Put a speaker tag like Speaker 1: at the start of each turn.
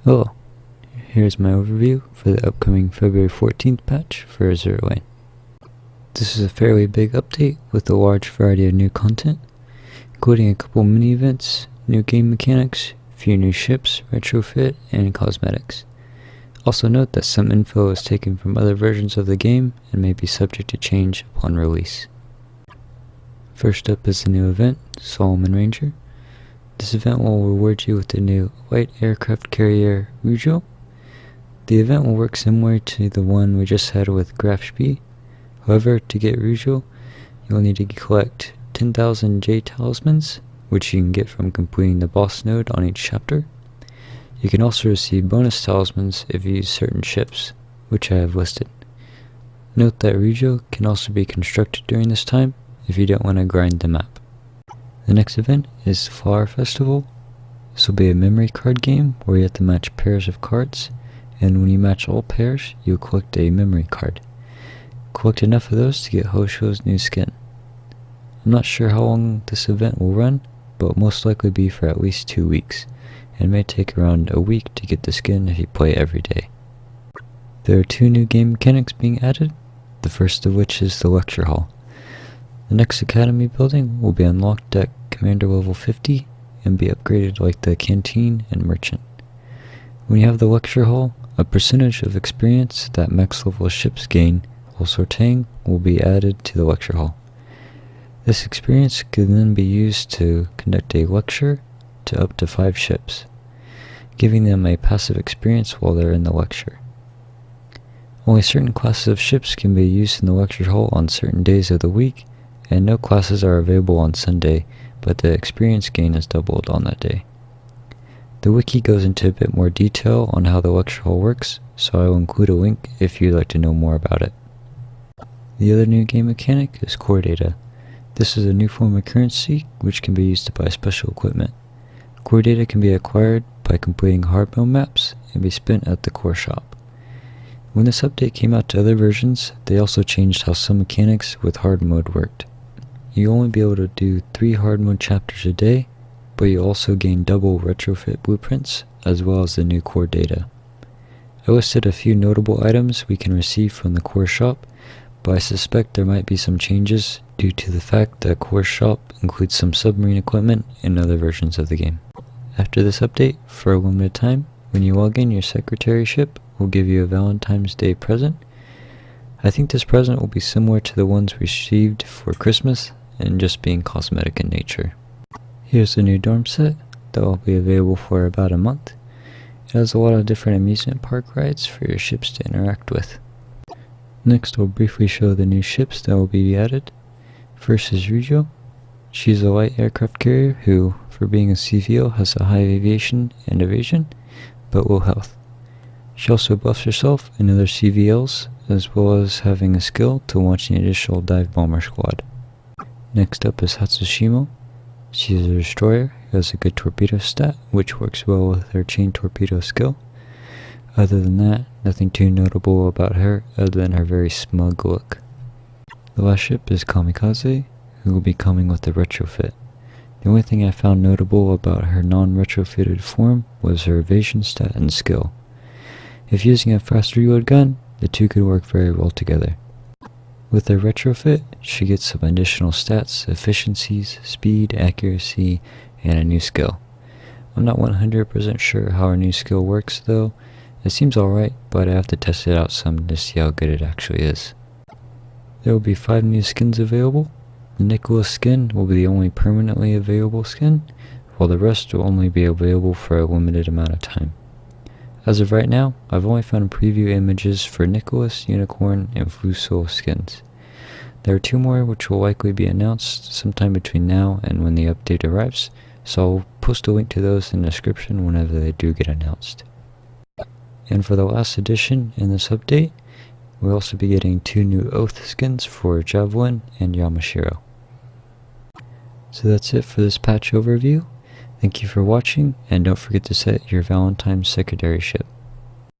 Speaker 1: Hello, here's my overview for the upcoming February 14th patch for Azur Lane. This is a fairly big update with a large variety of new content, including a couple mini events, new game mechanics, a few new ships, retrofit, and cosmetics. Also note that some info is taken from other versions of the game and may be subject to change upon release. First up is the new event, Solomon Ranger. This event will reward you with the new light aircraft carrier Fusou. The event will work similar to the one we just had with Grafspee. However, to get Fusou, you'll need to collect 10,000 J talismans, which you can get from completing the boss node on each chapter. You can also receive bonus talismans if you use certain ships, which I have listed. Note that Fusou can also be constructed during this time if you don't want to grind the map. The next event is the Flower Festival. This will be a memory card game where you have to match pairs of cards, and when you match all pairs, you'll collect a memory card. Collect enough of those to get Hosho's new skin. I'm not sure how long this event will run, but will most likely be for at least 2 weeks, and may take around a week to get the skin if you play every day. There are 2 new game mechanics being added, the first of which is the lecture hall. The next academy building will be unlocked at Commander level 50 and be upgraded like the canteen and merchant. When you have the lecture hall, a percentage of experience that max level ships gain while sorting will be added to the lecture hall. This experience can then be used to conduct a lecture to up to 5 ships, giving them a passive experience while they're in the lecture. Only certain classes of ships can be used in the lecture hall on certain days of the week, and no classes are available on Sunday, but the experience gain is doubled on that day. The wiki goes into a bit more detail on how the lecture hall works, so I will include a link if you'd like to know more about it. The other new game mechanic is core data. This is a new form of currency which can be used to buy special equipment. Core data can be acquired by completing hard mode maps and be spent at the core shop. When this update came out to other versions, they also changed how some mechanics with hard mode worked. You'll only be able to do 3 hard mode chapters a day, but you also gain double retrofit blueprints as well as the new core data. I listed a few notable items we can receive from the core shop, but I suspect there might be some changes due to the fact that core shop includes some submarine equipment in other versions of the game. After this update, for a limited time, when you log in, your secretary ship will give you a Valentine's Day present. I think this present will be similar to the ones received for Christmas and just being cosmetic in nature. Here's the new dorm set that will be available for about a month. It has a lot of different amusement park rides for your ships to interact with. Next, we'll briefly show the new ships that will be added. First is Fusou. She's a light aircraft carrier who, for being a CVO, has a high aviation and evasion, but low health. She also buffs herself and other CVLs, as well as having a skill to launch an additional dive bomber squad. Next up is Hatsushimo. She is a destroyer who has a good torpedo stat, which works well with her chain torpedo skill. Other than that, nothing too notable about her other than her very smug look. The last ship is Kamikaze, who will be coming with the retrofit. The only thing I found notable about her non-retrofitted form was her evasion stat and skill. If using a fast reload gun, the two could work very well together. With her retrofit, she gets some additional stats, efficiencies, speed, accuracy, and a new skill. I'm not 100% sure how her new skill works though. It seems alright, but I have to test it out some to see how good it actually is. There will be 5 new skins available. The Nicholas skin will be the only permanently available skin, while the rest will only be available for a limited amount of time. As of right now, I've only found preview images for Nicholas, Unicorn, and Fusou skins. There are 2 more which will likely be announced sometime between now and when the update arrives, so I'll post a link to those in the description whenever they do get announced. And for the last addition in this update, we'll also be getting 2 new Oath skins for Javelin and Yamashiro. So that's it for this patch overview. Thank you for watching, and don't forget to set your Valentine's secondary ship.